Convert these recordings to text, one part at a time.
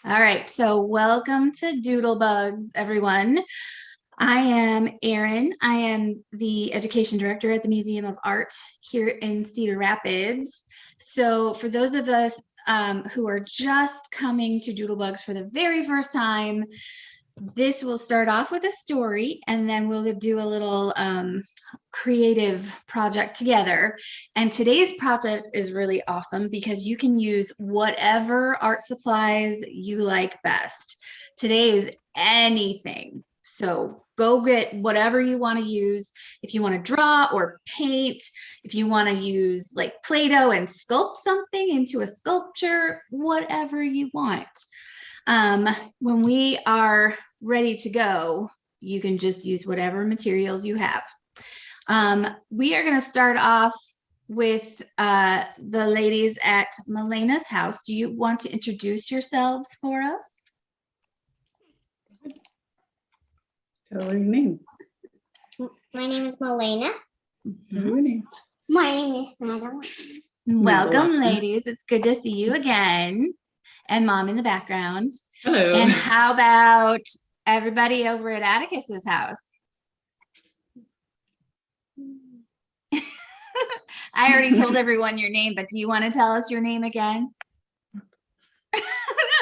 All right, so welcome to Doodlebugs, everyone. I am Erin. I am the education director at the Museum of Art here in Cedar Rapids. So for those of us who are just coming to Doodlebugs for the very first time, this will start off with a story and then we'll do a little creative project together. And today's project is really awesome because you can use whatever art supplies you like best. Today is anything. So go get whatever you want to use. If you want to draw or paint, if you want to use like Play-Doh and sculpt something into a sculpture, whatever you want. When we are ready to go, you can just use whatever materials you have. We are going to start off with the ladies at Melena's house. Do you want to introduce yourselves for us? Tell her your name. My name is Melena. Tell her your name. My name is Madeline. Welcome, ladies. It's good to see you again. And Mom in the background. Hello. And how about everybody over at Atticus's house? I already told everyone your name, but do you want to tell us your name again?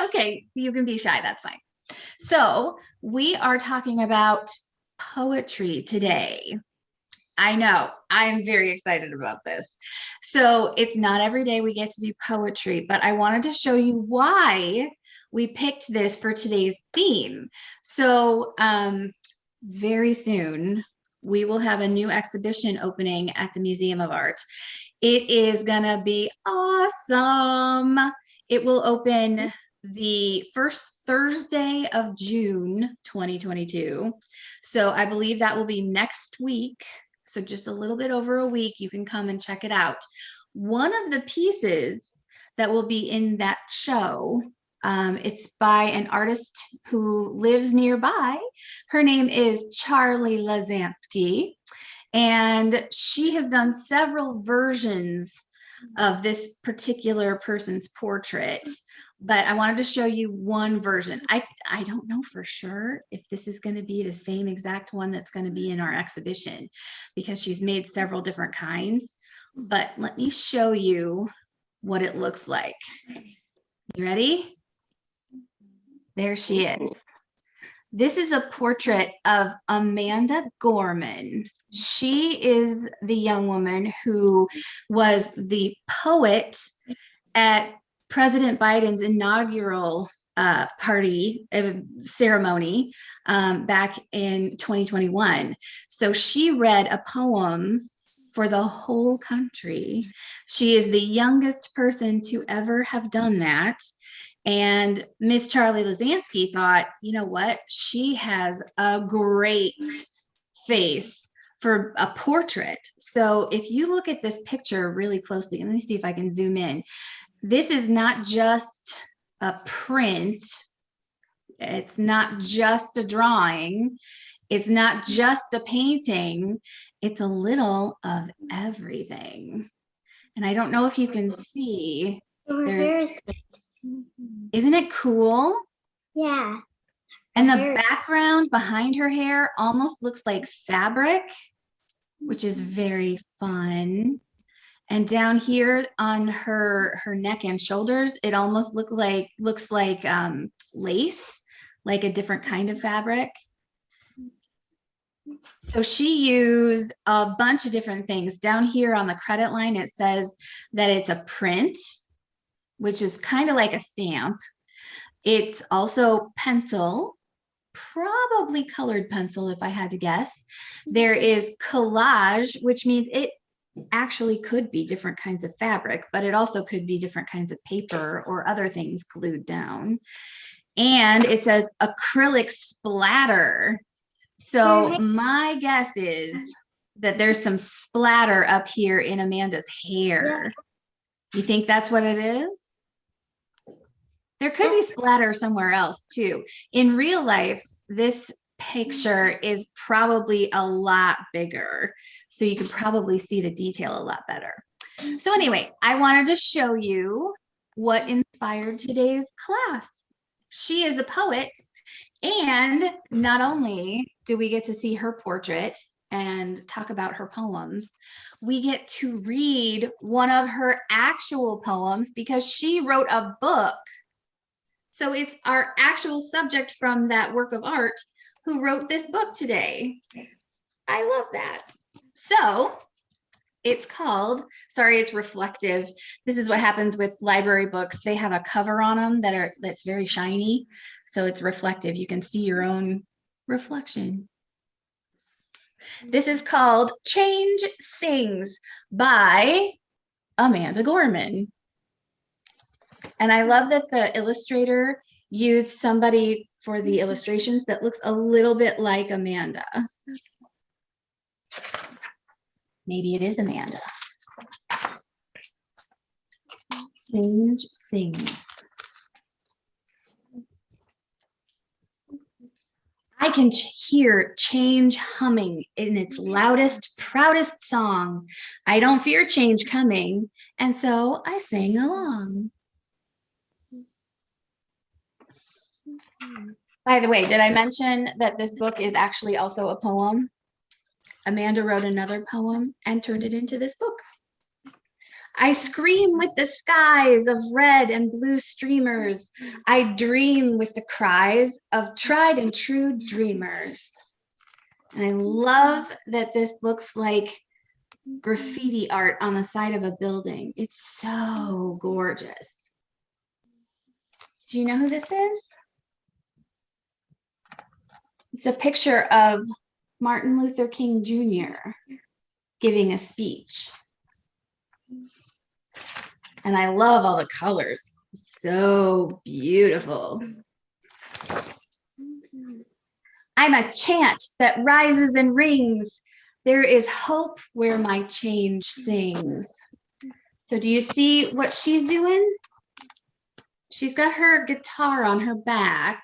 Okay, you can be shy, that's fine. So we are talking about poetry today. I know, I'm very excited about this. So it's not every day we get to do poetry, but I wanted to show you why we picked this for today's theme. So very soon, we will have a new exhibition opening at the Museum of Art. It is gonna be awesome. It will open the first Thursday of June 2022. So I believe that will be next week. So just a little bit over a week, you can come and check it out. One of the pieces that will be in that show, it's by an artist who lives nearby. Her name is Charlie Lazansky, and she has done several versions of this particular person's portrait. But I wanted to show you one version. I don't know for sure if this is going to be the same exact one that's going to be in our exhibition because she's made several different kinds. But let me show you what it looks like. You ready? There she is. This is a portrait of Amanda Gorman. She is the young woman who was the poet at President Biden's inaugural ceremony back in 2021. So she read a poem for the whole country. She is the youngest person to ever have done that. And Miss Charlie Lazansky thought, you know what? She has a great face for a portrait. So if you look at this picture really closely, let me see if I can zoom in. This is not just a print. It's not just a drawing. It's not just a painting. It's a little of everything. And I don't know if you can see. Isn't it cool? Yeah. And the background behind her hair almost looks like fabric, which is very fun. And down here on her neck and shoulders, it almost looks like lace, like a different kind of fabric. So she used a bunch of different things. Down here on the credit line, it says that it's a print, which is kind of like a stamp. It's also pencil, probably colored pencil if I had to guess. There is collage, which means it actually could be different kinds of fabric, but it also could be different kinds of paper or other things glued down. And it says acrylic splatter. So my guess is that there's some splatter up here in Amanda's hair. You think that's what it is? There could be splatter somewhere else too. In real life, this picture is probably a lot bigger. So you can probably see the detail a lot better. So anyway, I wanted to show you what inspired today's class. She is a poet, and not only do we get to see her portrait and talk about her poems, we get to read one of her actual poems because she wrote a book. So it's our actual subject from that work of art who wrote this book today. I love that. So it's called, sorry, it's reflective. This is what happens with library books. They have a cover on them that's very shiny. So it's reflective. You can see your own reflection. This is called Change Sings by Amanda Gorman. And I love that the illustrator used somebody for the illustrations that looks a little bit like Amanda. Maybe it is Amanda. Change Sings. I can hear change humming in its loudest, proudest song. I don't fear change coming, and so I sing along. By the way, did I mention that this book is actually also a poem? Amanda wrote another poem and turned it into this book. I scream with the skies of red and blue streamers. I dream with the cries of tried and true dreamers. And I love that this looks like graffiti art on the side of a building. It's so gorgeous. Do you know who this is? It's a picture of Martin Luther King Jr. giving a speech. And I love all the colors. So beautiful. I'm a chant that rises and rings. There is hope where my change sings. So do you see what she's doing? She's got her guitar on her back.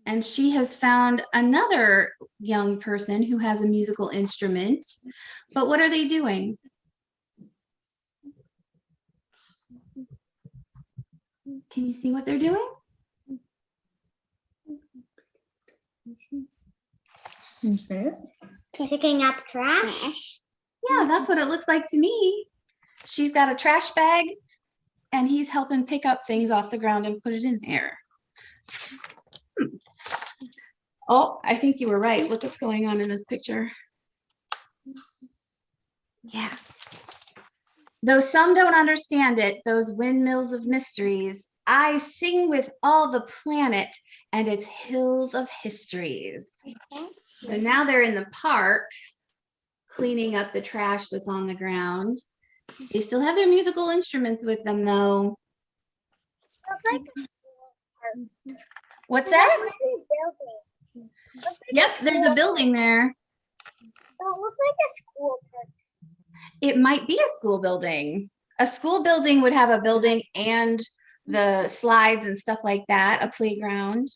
And she has found another young person who has a musical instrument. But what are they doing? Can you see what they're doing? Can you say it? Picking up trash. Yeah, that's what it looks like to me. She's got a trash bag and he's helping pick up things off the ground and put it in there. Oh, I think you were right. Look what's going on in this picture. Yeah. Though some don't understand it, those windmills of mysteries, I sing with all the planet and its hills of histories. So now they're in the park cleaning up the trash that's on the ground. They still have their musical instruments with them though. What's that? Yep, there's a building there. It looks like a school. It might be a school building. A school building would have a building and the slides and stuff like that, a playground.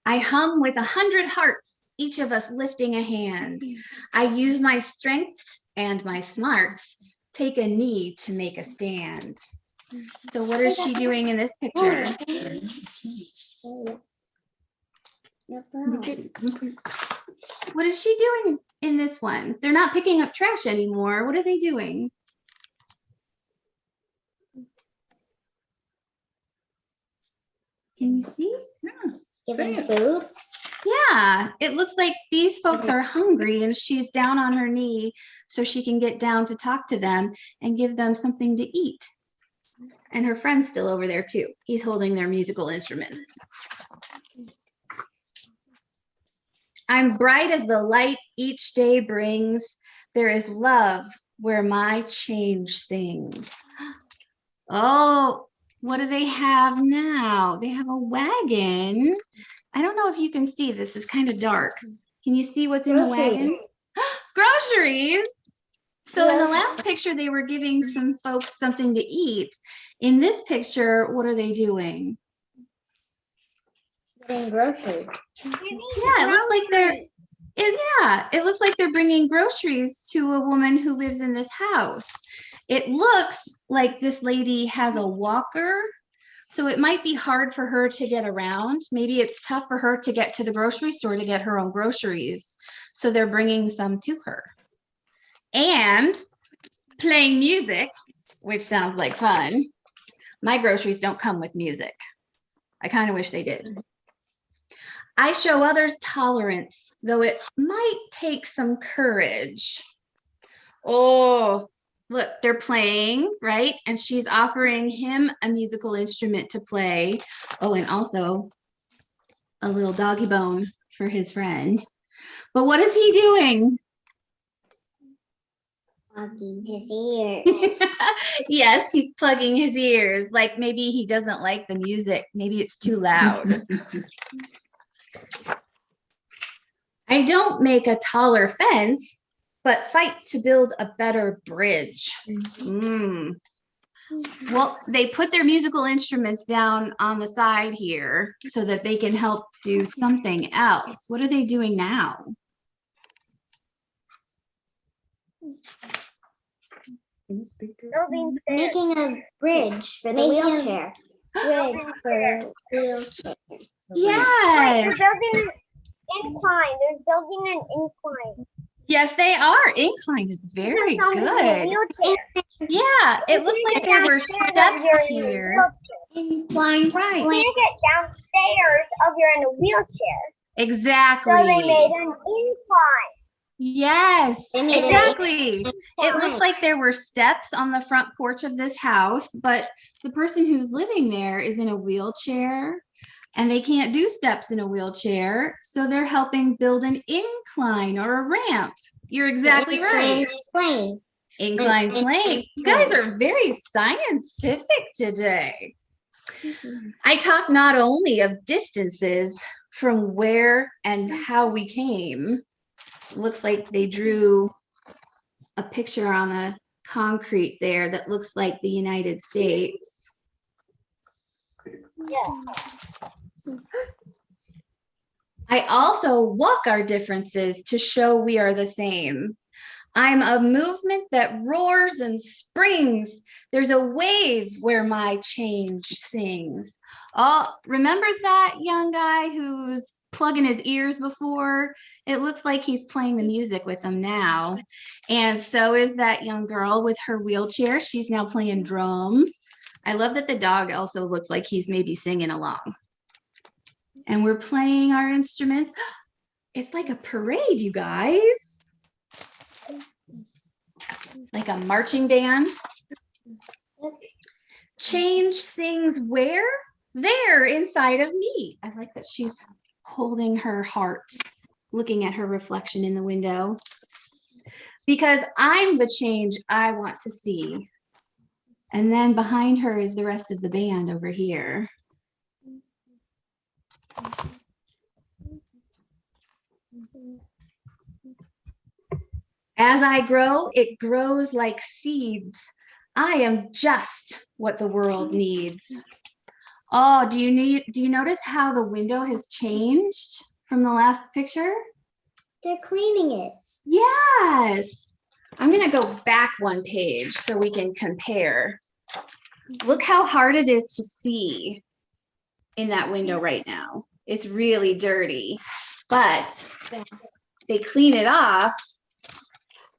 I hum with 100 hearts, each of us lifting a hand. I use my strengths and my smarts, take a knee to make a stand. So what is she doing in this picture? What is she doing in this one? They're not picking up trash anymore. What are they doing? Can you see? Giving food. Yeah, it looks like these folks are hungry and she's down on her knee so she can get down to talk to them and give them something to eat. And her friend's still over there too. He's holding their musical instruments. I'm bright as the light each day brings. There is love where my change sings. Oh, what do they have now? They have a wagon. I don't know if you can see, this is kind of dark. Can you see what's in the wagon? Groceries. So in the last picture, they were giving some folks something to eat. In this picture, what are they doing? Getting groceries. Yeah, it looks like it looks like they're bringing groceries to a woman who lives in this house. It looks like this lady has a walker, so it might be hard for her to get around. Maybe it's tough for her to get to the grocery store to get her own groceries. So they're bringing some to her. And playing music, which sounds like fun. My groceries don't come with music. I kind of wish they did. I show others tolerance, though it might take some courage. Oh, look, they're playing, right? And she's offering him a musical instrument to play. Oh, and also a little doggy bone for his friend. But what is he doing? Plugging his ears. Yes, he's plugging his ears. Like maybe he doesn't like the music. Maybe it's too loud. I don't make a taller fence, but fights to build a better bridge. Well, they put their musical instruments down on the side here so that they can help do something else. What are they doing now? Making a bridge for the wheelchair. Bridge for wheelchair. Yes. They're building an incline. They're building an incline. Yes, they are. Incline is very good. Yeah, it looks like there were steps here. Incline. Right. You can't get downstairs if you're in a wheelchair. Exactly. So they made an incline. Yes, They made exactly. It looks like there were steps on the front porch of this house, but the person who's living there is in a wheelchair and they can't do steps in a wheelchair. So they're helping build an incline or a ramp. You're exactly right. Plane. Incline plane. You guys are very scientific today. I talk not only of distances from where and how we came. Looks like they drew a picture on the concrete there that looks like the United States. Yeah. I also walk our differences to show we are the same. I'm a movement that roars and springs. There's a wave where my change sings. Oh, remember that young guy who's plugging his ears before? It looks like he's playing the music with them now. And so is that young girl with her wheelchair. She's now playing drums. I love that the dog also looks like he's maybe singing along. And we're playing our instruments. It's like a parade, you guys. Like a marching band. Change things where? There, inside of me. I like that she's holding her heart, looking at her reflection in the window. Because I'm the change I want to see. And then behind her is the rest of the band over here. As I grow, it grows like seeds. I am just what the world needs. Oh, do you notice how the window has changed from the last picture? They're cleaning it. Yes. I'm going to go back one page so we can compare. Look how hard it is to see in that window right now. It's really dirty, but they clean it off.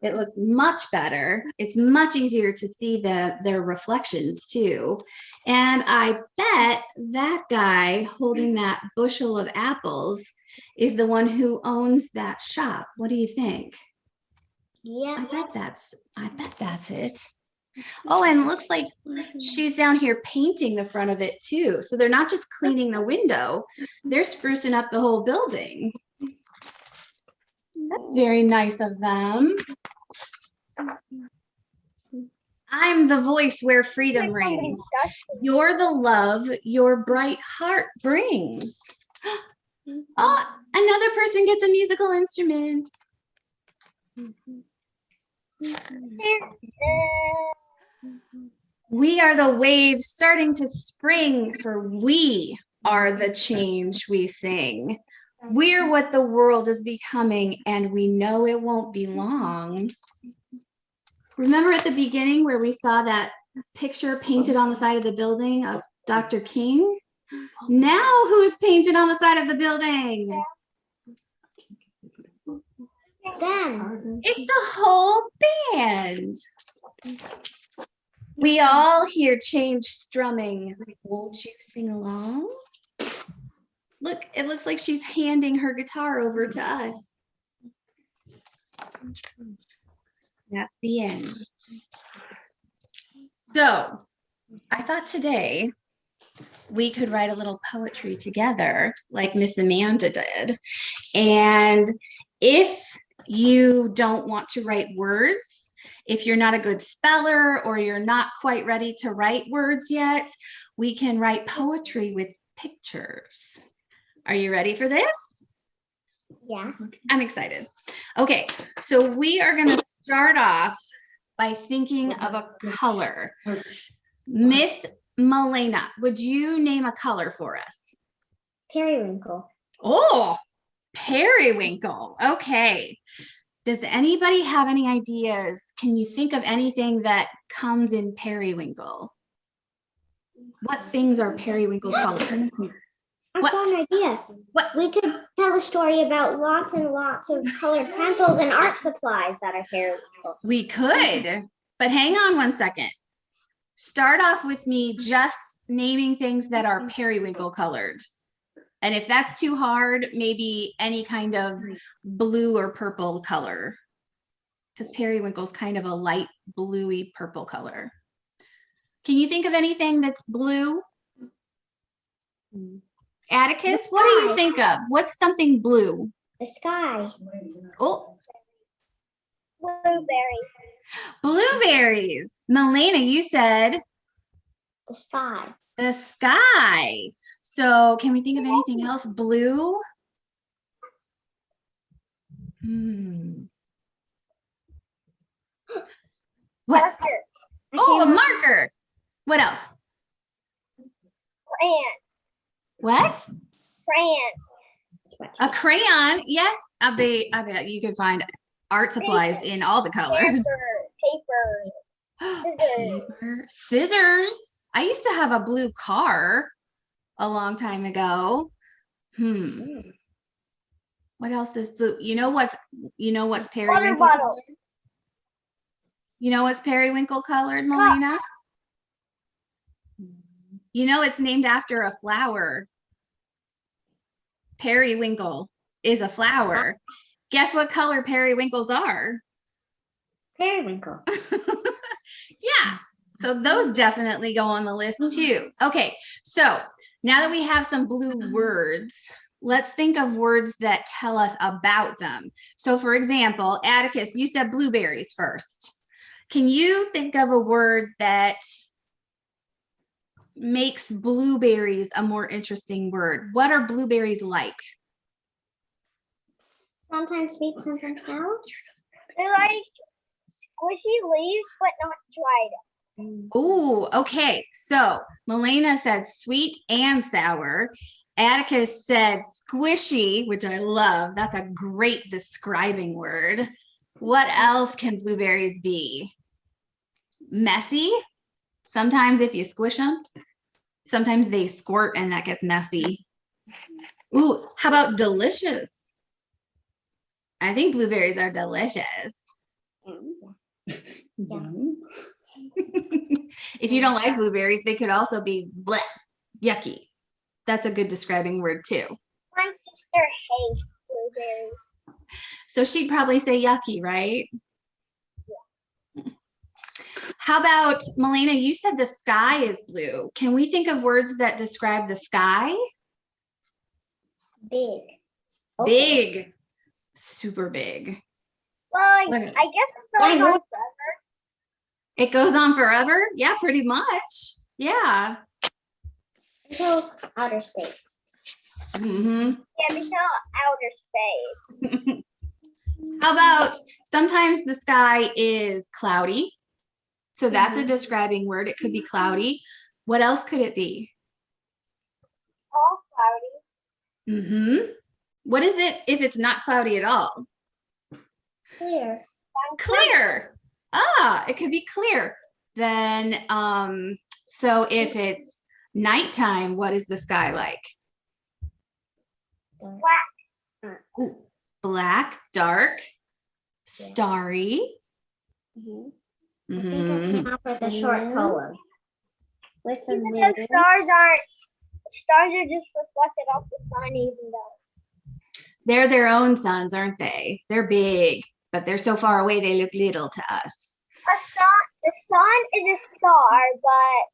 It looks much better. It's much easier to see their reflections too. And I bet that guy holding that bushel of apples is the one who owns that shop. What do you think? Yeah. I bet that's it. Oh, and it looks like she's down here painting the front of it too. So they're not just cleaning the window, they're sprucing up the whole building. That's very nice of them. I'm the voice where freedom rings. You're the love your bright heart brings. Oh, another person gets a musical instrument. We are the waves starting to spring, for we are the change we sing. We're what the world is becoming, and we know it won't be long. Remember at the beginning where we saw that picture painted on the side of the building of Dr. King? Now who's painted on the side of the building? Then. It's the whole band. We all hear Change strumming. Won't you sing along? Look, it looks like she's handing her guitar over to us. That's the end. So I thought today we could write a little poetry together like Miss Amanda did. And if you don't want to write words, if you're not a good speller or you're not quite ready to write words yet, we can write poetry with pictures. Are you ready for this? Yeah. I'm excited. Okay, so we are going to start off by thinking of a color. Miss Milena, would you name a color for us? Periwinkle. Oh, periwinkle. Okay. Does anybody have any ideas? Can you think of anything that comes in periwinkle? What things are periwinkle colored? I What? found an idea. What? We could tell a story about lots and lots of colored pencils and art supplies that are periwinkle. We could, but hang on one second. Start off with me just naming things that are periwinkle colored. And if that's too hard, maybe any kind of blue or purple color. Because periwinkle is kind of a light bluey purple color. Can you think of anything that's blue? Atticus, what do you think of? What's something blue? The sky. Oh, Blueberry. blueberries. Milena, you said The sky. the sky. So can we think of anything else blue? What? Marker. Oh, a marker. What else? Crayon. What? Crayon. A crayon. Yes, I bet you can find art supplies in all the colors. Paper. Paper. Scissors. I used to have a blue car a long time ago. What else is blue? You know what's periwinkle? Water bottle. You know what's periwinkle colored, Melina? You know it's named after a flower. Periwinkle is a flower. Guess what color periwinkles are? Periwinkle. Yeah, so those definitely go on the list too. Okay, so now that we have some blue words, let's think of words that tell us about them. So for example, Atticus, you said blueberries first. Can you think of a word that makes blueberries a more interesting word? What are blueberries like? Sometimes sweet, sometimes sour. They're like squishy leaves, but not dried. Oh, okay. So Milena said sweet and sour. Atticus said squishy, which I love. That's a great describing word. What else can blueberries be? Messy. Sometimes if you squish them, sometimes they squirt and that gets messy. Ooh, how about delicious? I think blueberries are delicious. If you don't like blueberries, they could also be bleh, yucky. That's a good describing word too. My sister hates blueberries. So she'd probably say yucky, right? How about, Milena, you said the sky is blue. Can we think of words that describe the sky? Big. Big. Super big. Well, I guess it's going on forever. It goes on forever? Yeah, pretty much. Yeah. Until outer space. Mm-hmm. Yeah, until outer space. How about sometimes the sky is cloudy? So that's a describing word. It could be cloudy. What else could it be? All cloudy. Mm-hmm. What is it if it's not cloudy at all? Clear. Clear. It could be clear. Then, so if it's nighttime, what is the sky like? Black. Ooh, black, dark, starry. I Mhm. think I came up with a short poem. With the Even though moon. stars are just reflected off the sun, even though. They're their own suns, aren't they? They're big, but they're so far away they look little to us. The sun is a star, but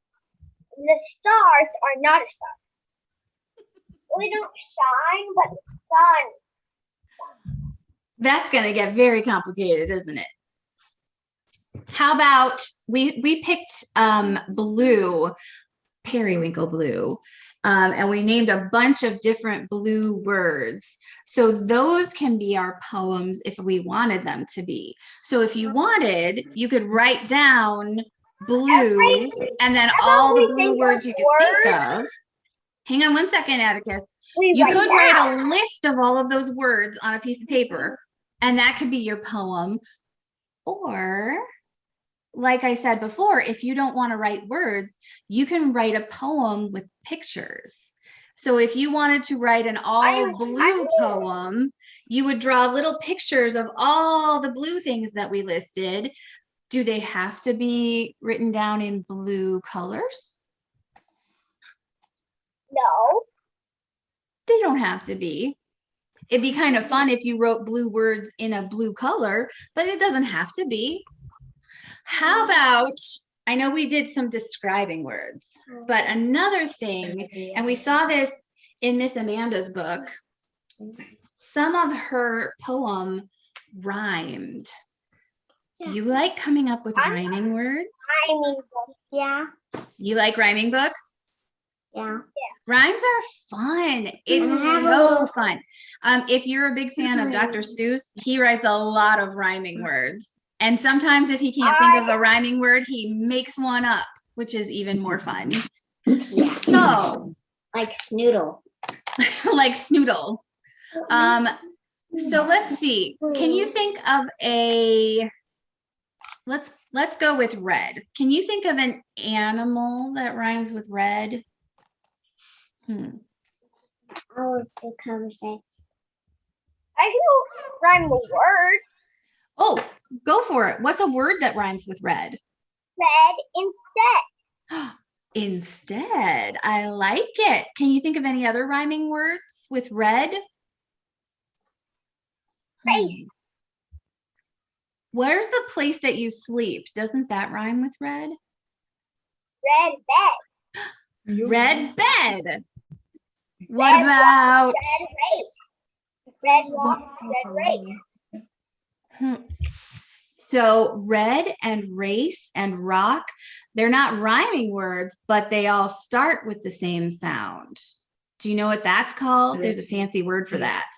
the stars are not a star. We don't shine, but the sun. That's going to get very complicated, isn't it? How about we picked blue, periwinkle blue, and we named a bunch of different blue words. So those can be our poems if we wanted them to be. So if you wanted, you could write down blue and then all the blue words you could think of. Hang on one second, Atticus. You could write a list of all of those words on a piece of paper, and that could be your poem. Or, like I said before, if you don't want to write words, you can write a poem with pictures. So if you wanted to write an all blue poem, you would draw little pictures of all the blue things that we listed. Do they have to be written down in blue colors? No. They don't have to be. It'd be kind of fun if you wrote blue words in a blue color, but it doesn't have to be. How about, I know we did some describing words, but another thing, and we saw this in Miss Amanda's book, some of her poem rhymed. Do you like coming up with rhyming words? Yeah. You like rhyming books? Yeah. Rhymes are fun. It's so fun. If you're a big fan of Dr. Seuss, he writes a lot of rhyming words. And sometimes if he can't think of a rhyming word, he makes one up, which is even more fun. So, Like Snoodle. like Snoodle. So let's see. Can you think of let's go with red. Can you think of an animal that rhymes with red? I want to come say. I can rhyme the word. Oh, go for it. What's a word that rhymes with red? Red instead. Instead. I like it. Can you think of any other rhyming words with red? Face. Where's the place that you sleep? Doesn't that rhyme with red? Red bed. Red bed. What about Red race. Red walk. Red race. So red and race and rock, they're not rhyming words, but they all start with the same sound. Do you know what that's called? There's a fancy word for that.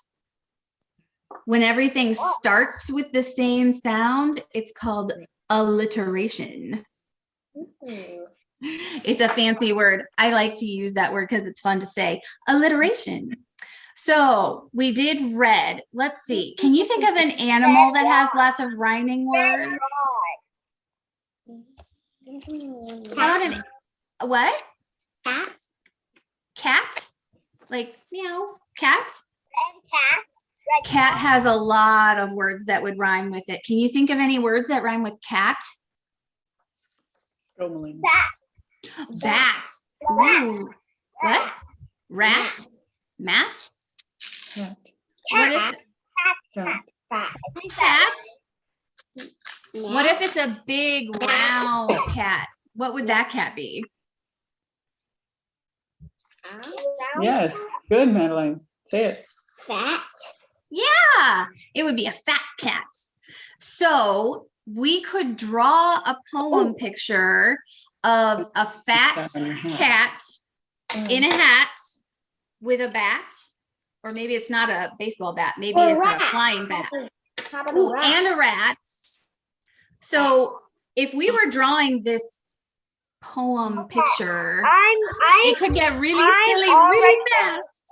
When everything starts with the same sound, it's called alliteration. It's a fancy word. I like to use that word because it's fun to say. Alliteration. So we did red. Let's see. Can you think of an animal that has lots of rhyming words? How about what? Cat. Cat? Like meow. Cat? Red cat. Red Cat has a lot of words that would rhyme with it. Can you think of any words that rhyme with cat? bat. Bat. Ooh. What? Rat? Mat? What if cat? What if it's a big round cat? What would that cat be? Yes, good, Madeline. Say it. Fat. Yeah, it would be a fat cat. So we could draw a poem picture of a fat cat in a hat with a bat, or maybe it's not a baseball bat, maybe it's a flying bat. Ooh, and a rat. So if we were drawing this poem picture, it could get really silly really fast.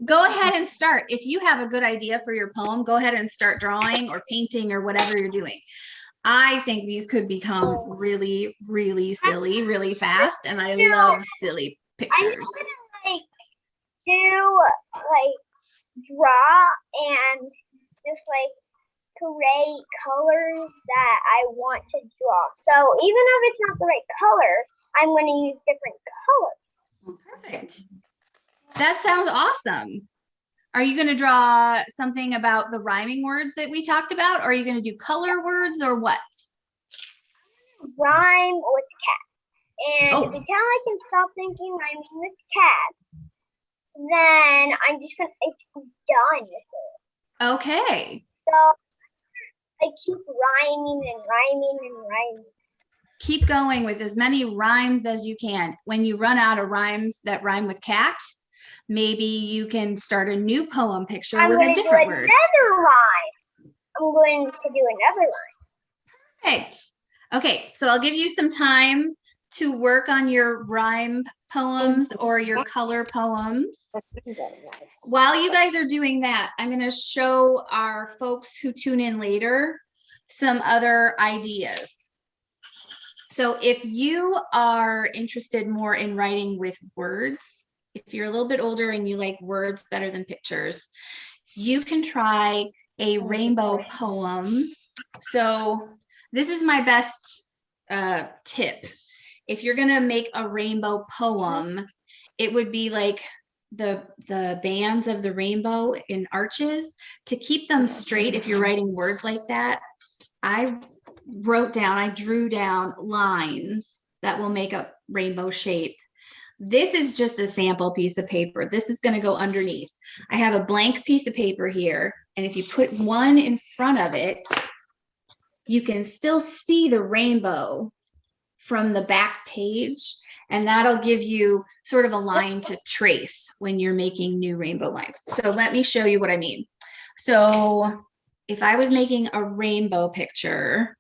Go ahead and start. If you have a good idea for your poem, go ahead and start drawing or painting or whatever you're doing. I think these could become really, really silly, really fast. And I love silly I'm pictures. gonna like do like draw and just like create colors that I want to draw. So even if it's not the right color, I'm going to use different colors. Perfect. That sounds awesome. Are you going to draw something about the rhyming words that we talked about? Or are you going to do color words or what? Rhyme with cat. And Oh. if until I can stop thinking rhyming with cats, then I'm just going to, it's done with it. Okay. So I keep rhyming and rhyming and rhyming. Keep going with as many rhymes as you can. When you run out of rhymes that rhyme with cat, maybe you can start a new poem picture with a different word. Another rhyme. I'm going to do another rhyme. Perfect. Okay, so I'll give you some time to work on your rhyme poems or your color poems. While you guys are doing that, I'm going to show our folks who tune in later some other ideas. So if you are interested more in writing with words, if you're a little bit older and you like words better than pictures, you can try a rainbow poem. So this is my best tip. If you're going to make a rainbow poem, it would be like the bands of the rainbow in arches. To keep them straight, if you're writing words like that, I drew down lines that will make a rainbow shape. This is just a sample piece of paper. This is going to go underneath. I have a blank piece of paper here, and if you put one in front of it, you can still see the rainbow from the back page, and that'll give you sort of a line to trace when you're making new rainbow lines. So let me show you what I mean. So if I was making a rainbow picture,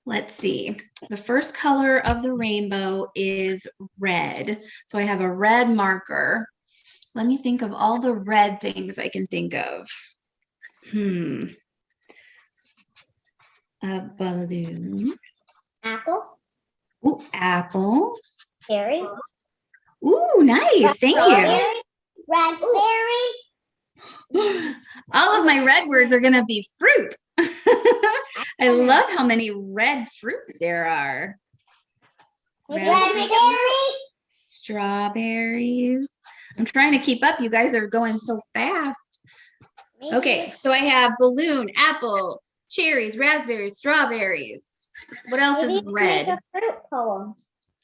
let's see, the first color of the rainbow is red. So I have a red marker. Let me think of all the red things I can think of. A balloon. Apple. Ooh, apple. Berry. Ooh, nice. Thank you. Raspberry. All of my red words are going to be fruit. I love how many red fruits there are. Raspberry. Strawberries. I'm trying to keep up. You guys are going so fast. Okay, so I have balloon, apple, cherries, raspberries, strawberries. What else is red? Make a fruit poem.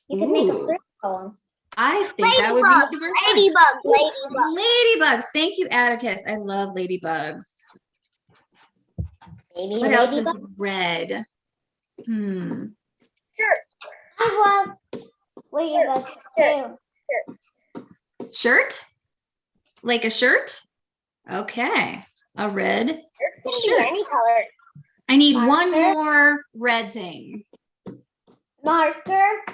You can make a fruit poem. I think that would be super fun. Ladybugs. Ladybugs. Thank you, Atticus. I love ladybugs. Maybe What else is red? Sure. I love ladybugs too. Shirt? Like a shirt? Okay. A red It can be shirt. any color. I need one Marker. more red thing. Marker.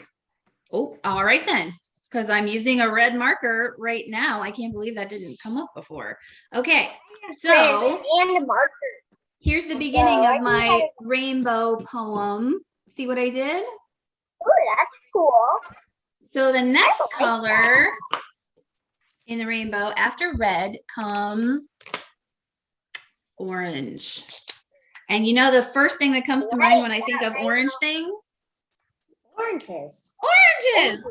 Oh, all right then. Because I'm using a red marker right now. I can't believe that didn't come up before. Okay, so And a marker. here's the beginning of my rainbow poem. See what I did? Oh, that's cool. So the next color in the rainbow after red comes orange. And you know the first thing that comes to mind when I think of orange things? Oranges. Oranges!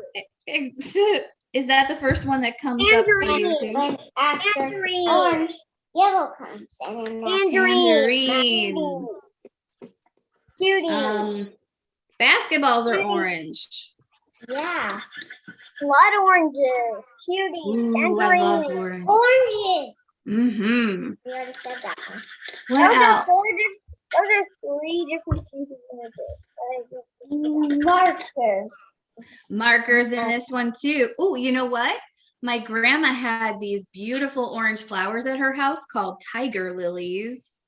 Is that the first one that comes up for you too? When after Tangerine. orange, yellow comes, and then Tangerine. Tangerine. Cutie. Basketballs are orange. yeah, A lot of oranges. Cutie. Ooh, I Tangerine. love orange. oranges. Mm-hmm. We already said that one. What else? Those are 3 different kinds of images. Marker. Markers in this one too. Oh, you know what? My grandma had these beautiful orange flowers at her house called tiger lilies.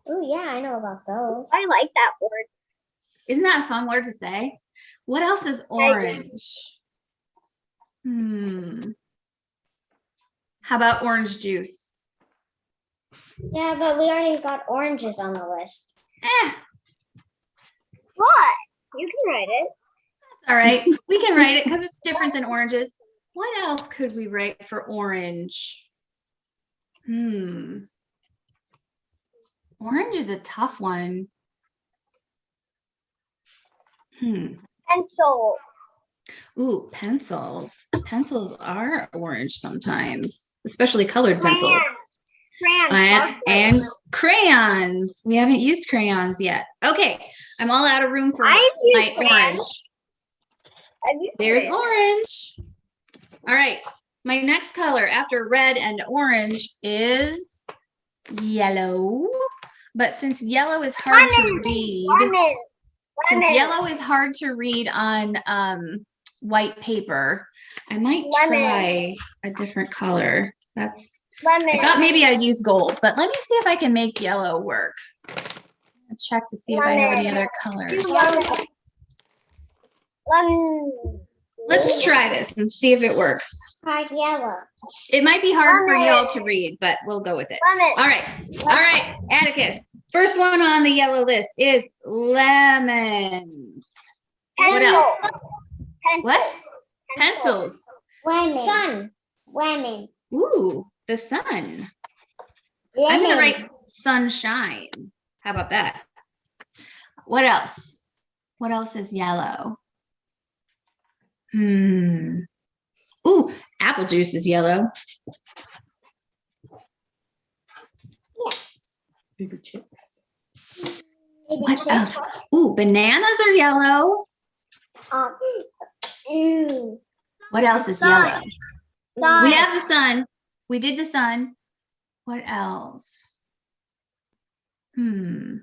Oh yeah, I know about those. I like that word. Isn't that a fun word to say? What else is orange? How about orange juice? Yeah, but we already got oranges on the list. What? You can write it. All right, we can write it because it's different than oranges. What else could we write for orange? Orange is a tough one. Pencil. Ooh, pencils. Pencils are orange sometimes, especially colored pencils. Crayons. And crayons. We haven't used crayons yet. Okay, I'm all out of room for I've my used orange. There's crayons. orange. All right, my next color after red and orange is yellow. But since yellow is hard to read, since yellow is hard to read on white paper, I might try a different color. I thought maybe I'd use gold, but let me see if I can make yellow work. I'll check to see if I have any other colors. Let's try this and see if it works. Hard yellow. It might be hard for y'all to read, but we'll go with it. All right, Atticus. First one on the yellow list is lemons. What else? What? Pencils. Lemon. Sun. Lemon. Ooh, the sun. Lemon. I'm gonna write sunshine. How about that? What else? What else is yellow? Ooh, apple juice is yellow. Yes. Baby chicks. What else? Ooh, bananas are yellow. Ew. What else is yellow? We have the sun. We did the sun. What else? Water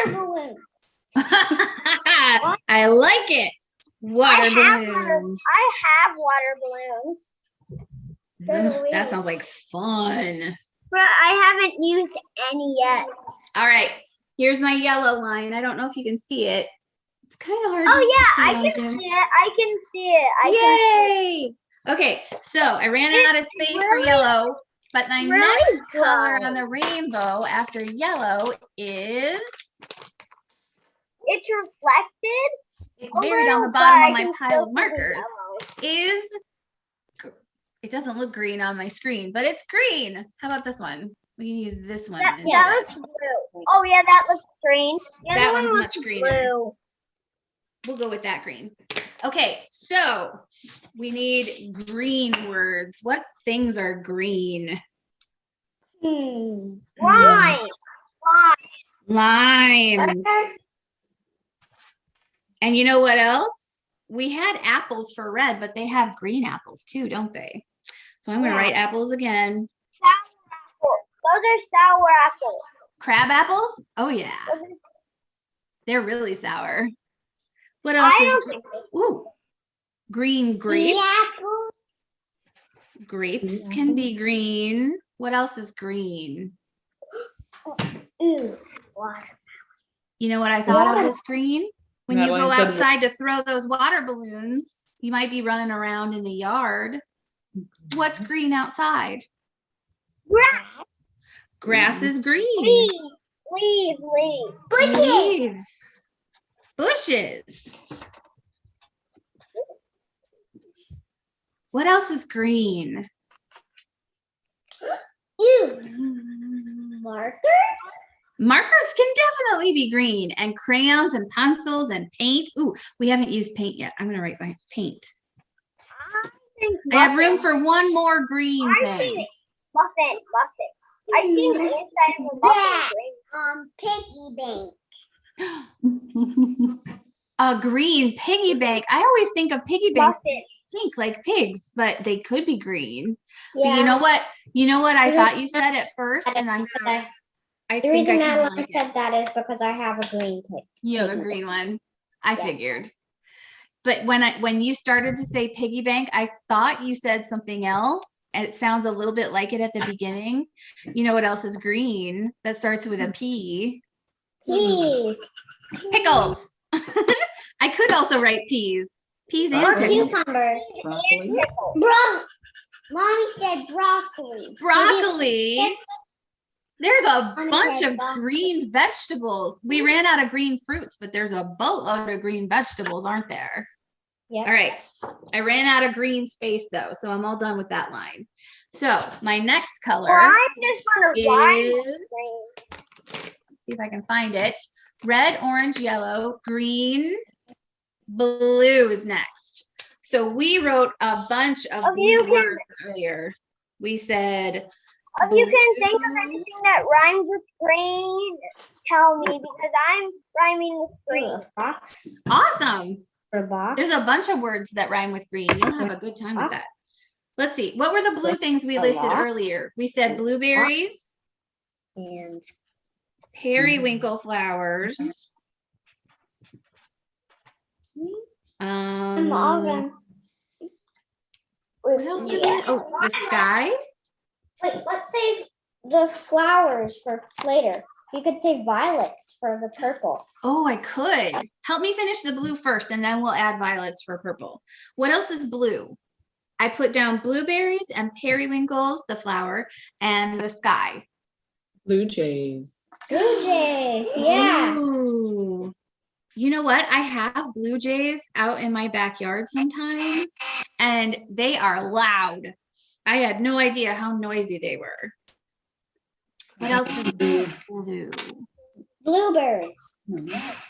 balloons. I like it. Water balloons. I have water balloons. That sounds like fun. But I haven't used any yet. All right. Here's my yellow line. I don't know if you can see it. It's kind of hard. Oh to yeah, see I on can Zoom. see it. I can see it. Yay! Okay, so I ran out of space for yellow, but my next color on the rainbow after yellow is. It's reflected. It's buried on the bottom of my pile of markers. It doesn't look green on my screen, but it's green. How about this one? We can use this one. That looks blue. Oh yeah, that looks green. Yeah, that one's much greener. Blue. We'll go with that green. Okay, so we need green words. What things are green? Lime. Limes. And you know what else? We had apples for red, but they have green apples too, don't they? So I'm going to write apples again. Sour apples. Those are sour apples. Crab apples? Oh yeah. They're really sour. What else is ooh, green grapes? Grapes can be green. What else is green? Ew. Water. You know what I thought of as green? When you go Madeline said outside to throw those water balloons, you might be running around in the yard. What's green outside? Grass. Grass is green. Leaves. Leaves. Bushes. What else is green? Ew. Marker? Markers can definitely be green, and crayons and pencils and paint. Ooh, we haven't used paint yet. I'm going to write my paint. I have room for one more green thing. Muffin. I think the inside of a muffin Piggy bank. A green piggy bank. I always think of piggy banks muffin. pink like pigs, but they could be green. Yeah. But you know what? You know what I thought you said at first, and The reason I said that is because I have a green pig. You have a green one. I figured. But when you started to say piggy bank, I thought you said something else, and it sounds a little bit like it at the beginning. You know what else is green that starts with a P? Peas. Pickles. I could also write peas. Peas and Or pickles. cucumbers. Broccoli. Mommy said broccoli. Broccoli. There's a I'm bunch okay, of boss. green vegetables. We ran out of green fruits, but there's a boatload of green vegetables, aren't there? Yep. All right. I ran out of green space though, so I'm all done with that line. So my next color Well, I just want to rhyme with is, green. see if I can find it. Red, orange, yellow, green, blue is next. So we wrote a bunch of If you blue can- words earlier. We said, If you can think of blue. anything that rhymes with green, tell me because I'm rhyming with green. A fox awesome. or a box. There's a bunch of words that rhyme with green. You'll have a good time with that. Let's see. What were the blue things we listed earlier? We said blueberries, and periwinkle flowers. I'm all done. What else did we? Oh, the sky. Wait, let's save the flowers for later. You could say violets for the purple. Oh, I could. Help me finish the blue first, and then we'll add violets for purple. What else is blue? I put down blueberries and periwinkles, the flower, and the sky. Blue jays. Blue jays, yeah. Ooh. You know what? I have blue jays out in my backyard sometimes, and they are loud. I had no idea how noisy they were. What else is blue? Bluebirds,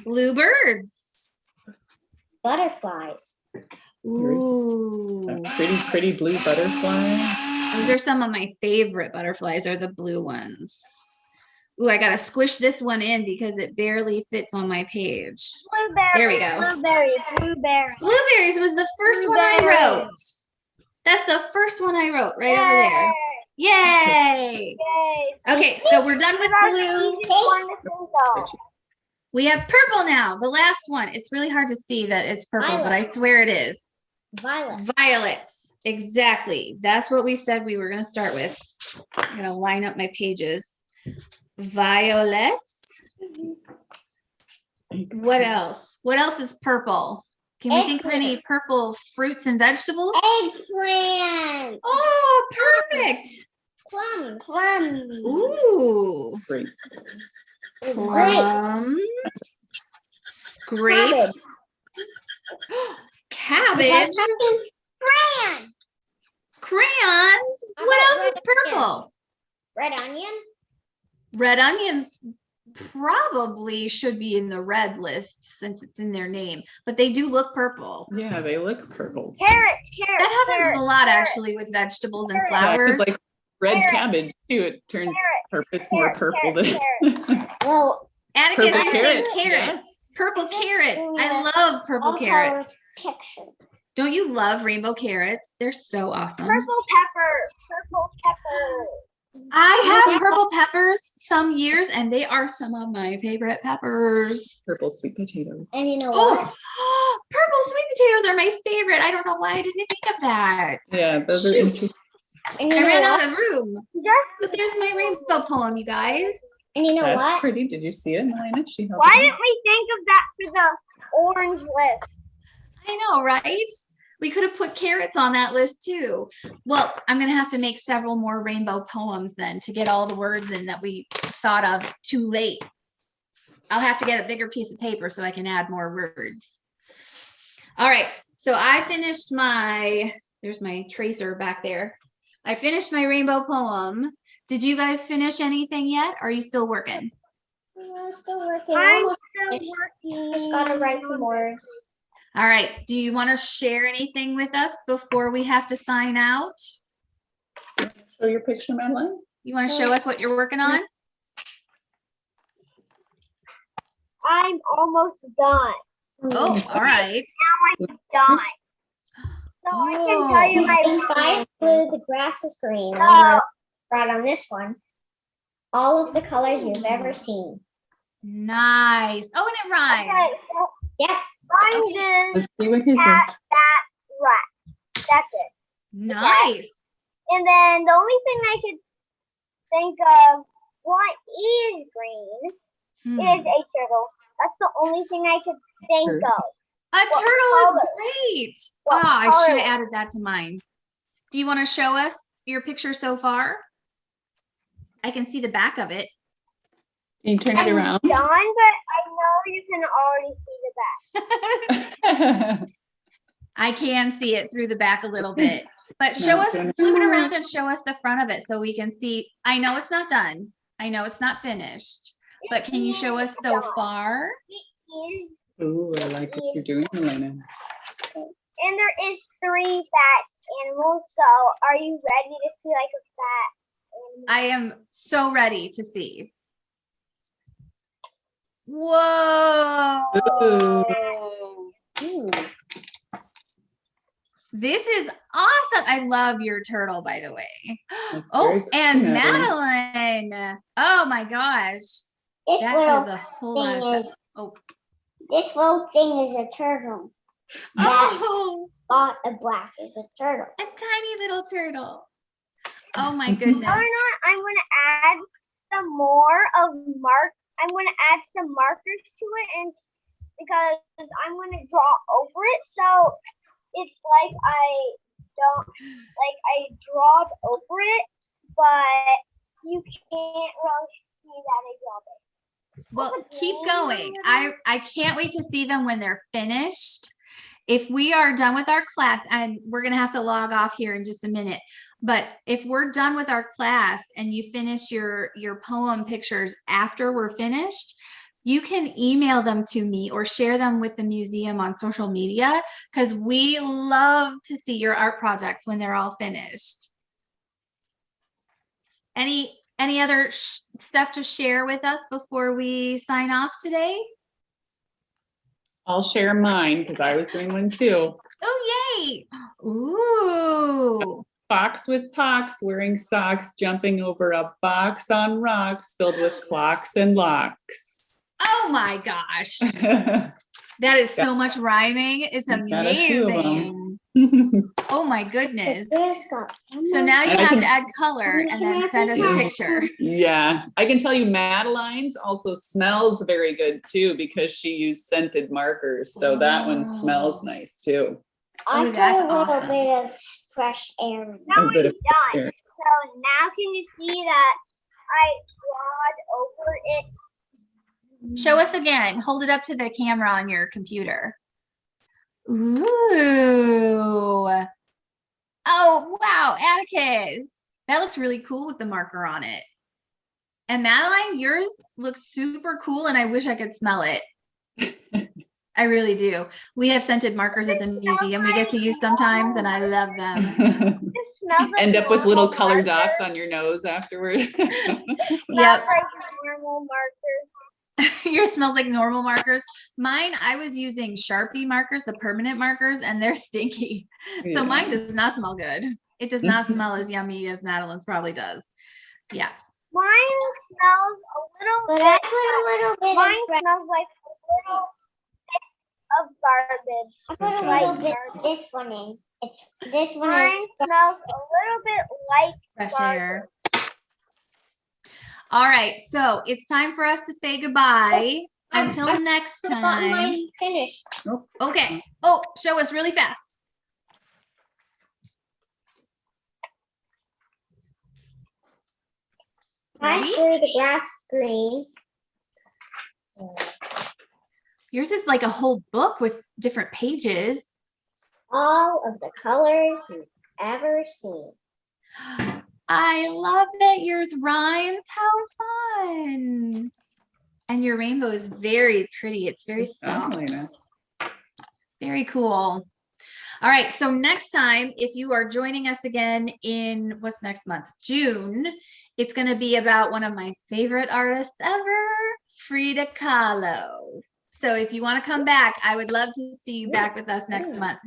Bluebirds. butterflies. Ooh. A pretty blue butterfly. Those are some of my favorite butterflies, are the blue ones. Ooh, I gotta squish this one in because it barely fits on my page. Blueberry. There we go. Blueberry. Blueberry. Blueberries was the first one I wrote. That's the first one I wrote right over there. Yay! Yay. Okay, so we're done with blue. We have purple now, the last one. It's really hard to see that it's purple, but I swear it is. Violet. Violets, exactly. That's what we said we were gonna start with. I'm gonna line up my pages. Violets. What else? What else is purple? Can we think of any purple fruits and vegetables? Eggplant. Oh, perfect. Plums. Plums. Ooh. Great. Plums. Grapes. Cabbage. Crayon. Crayons. What else is purple? Red onion. Red onions probably should be in the red list since it's in their name, but they do look purple. Yeah, they look purple. Carrots. That happens a lot actually with vegetables and Yeah, flowers. it's like red cabbage too. It turns purple. It's more purple than Well, Atticus, purple you said carrots. carrots. Yes. Purple carrots. I love purple carrots. Picture. Don't you love rainbow carrots? They're so awesome. Purple pepper. Purple pepper. I have purple peppers some years, and they are some of my favorite peppers. Purple sweet potatoes. And you know what? Oh, purple sweet potatoes are my favorite. I don't know why I didn't think of that. Yeah, those are interesting. And you I know ran what? out of room. Just But there's my rainbow poem, you guys. And you know That's what? pretty. Did you see it, Melina? She helped. why me. didn't we think of that for the orange list? I know, right? We could have put carrots on that list too. Well, I'm going to have to make several more rainbow poems then to get all the words in that we thought of too late. I'll have to get a bigger piece of paper so I can add more words. All right. So I finished there's my tracer back there. I finished my rainbow poem. Did you guys finish anything yet? Are you still working? I'm still working. I'm Almost still finished. working. Just gotta write some words. All right. Do you want to share anything with us before we have to sign out? Show your picture, Madeline. You want to show us what you're working on? I'm almost done. Oh, all right. Now I'm done. So I can tell you my The sky is blue, the grass is green. I'm Oh. gonna write on this one. All of the colors you've ever seen. Nice. Oh, and it rhymes. Okay, so Yep. mine is Let's see what his is. cat, rat. That's it. Nice. And then the only thing I could think of what is green Hmm. is a turtle. That's the only thing I could think Turtle. of. A turtle is color? great. What Oh, I color? should have added that to mine. Do you want to show us your picture so far? I can see the back of it. Can you turn it around? Done, but I know you can already see the back. I can see it through the back a little bit, but show us, flip it around and show us the front of it so we can see. I know it's not done. I know it's not finished, but can you show us so far? It is, Ooh, I like what you're doing, Elena. and there is 3 fat animals. So, are you ready to see like a fat animal? I am so ready to see. Whoa. Ooh. This is awesome. I love your turtle, by the way. That's Oh, very cool, and Madeline. Madeline. Oh my gosh. This That little is a whole lot of thing stuff. is, Oh. this little thing is a turtle. That Oh, spot of black is a turtle. a tiny little turtle. Oh my goodness. Or not, I'm gonna add some more of I'm gonna add some markers to it, and because I'm gonna draw over it, so it's like I drawed over it, but you can't really see that I drawed it. Well, keep going. I can't wait to see them when they're finished. If we are done with our class, and we're going to have to log off here in just a minute, but if we're done with our class and you finish your poem pictures after we're finished, you can email them to me or share them with the museum on social media, because we love to see your art projects when they're all finished. Any other stuff to share with us before we sign off today? I'll share mine because I was doing one too. Oh, yay. Ooh. Fox with pox, wearing socks, jumping over a box on rocks filled with clocks and locks. Oh my gosh. That is so much rhyming. It's Got a few of amazing. Oh my goodness. So now you And I have can- to add color and then send us a picture. Yeah, I can tell you Madeline's also smells very good too because she used scented markers. So that one smells nice too. I Oh, put that's a little awesome. bit of fresh air in Now A I'm bit of done. air. So now can you see that I drawed over it? Show us again. Hold it up to the camera on your computer. Ooh. Oh, wow. Atticus. That looks really cool with the marker on it. And Madeline, yours looks super cool, and I wish I could smell it. I really do. We have scented markers at the museum we get to use sometimes, and I love them. It smells like End up with little normal color marker. dots on your nose afterward. Yep. Smells like normal markers. Yours smells like normal markers. Mine, I was using Sharpie markers, the permanent markers, and they're stinky. So Yeah. mine does not smell good. It does not smell as yummy as Madeline's probably does. Yeah. Mine smells a little But bit. I put a little bit Mine of fresh. smells like a little bit of garbage. I put a Okay. little bit of this one in. It's this one Mine is smells a little bit like Fresh garbage. air. All right. So it's time for us to say goodbye. Until next got time. mine finished. Okay. Oh, show us really fast. Mine's Ready? through the grass green. Yours is like a whole book with different pages. All of the colors you've ever seen. I love that yours rhymes. How fun. And your rainbow is very pretty. It's very soft. Elena. Very cool. All right. So next time, if you are joining us again in what's next month, June, it's going to be about one of my favorite artists ever, Frida Kahlo. So if you want to come back, I would love to see you back with us next month.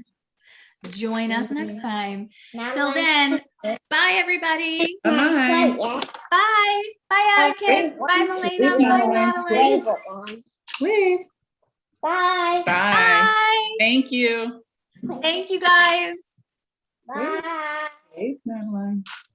Join us next time. Till then, bye everybody. Bye. Bye. Bye Atticus. Bye Milena. Bye Madeline. Wave. Bye. Bye. Bye. Thank you. Thank you guys. Bye. Wave, Madeline.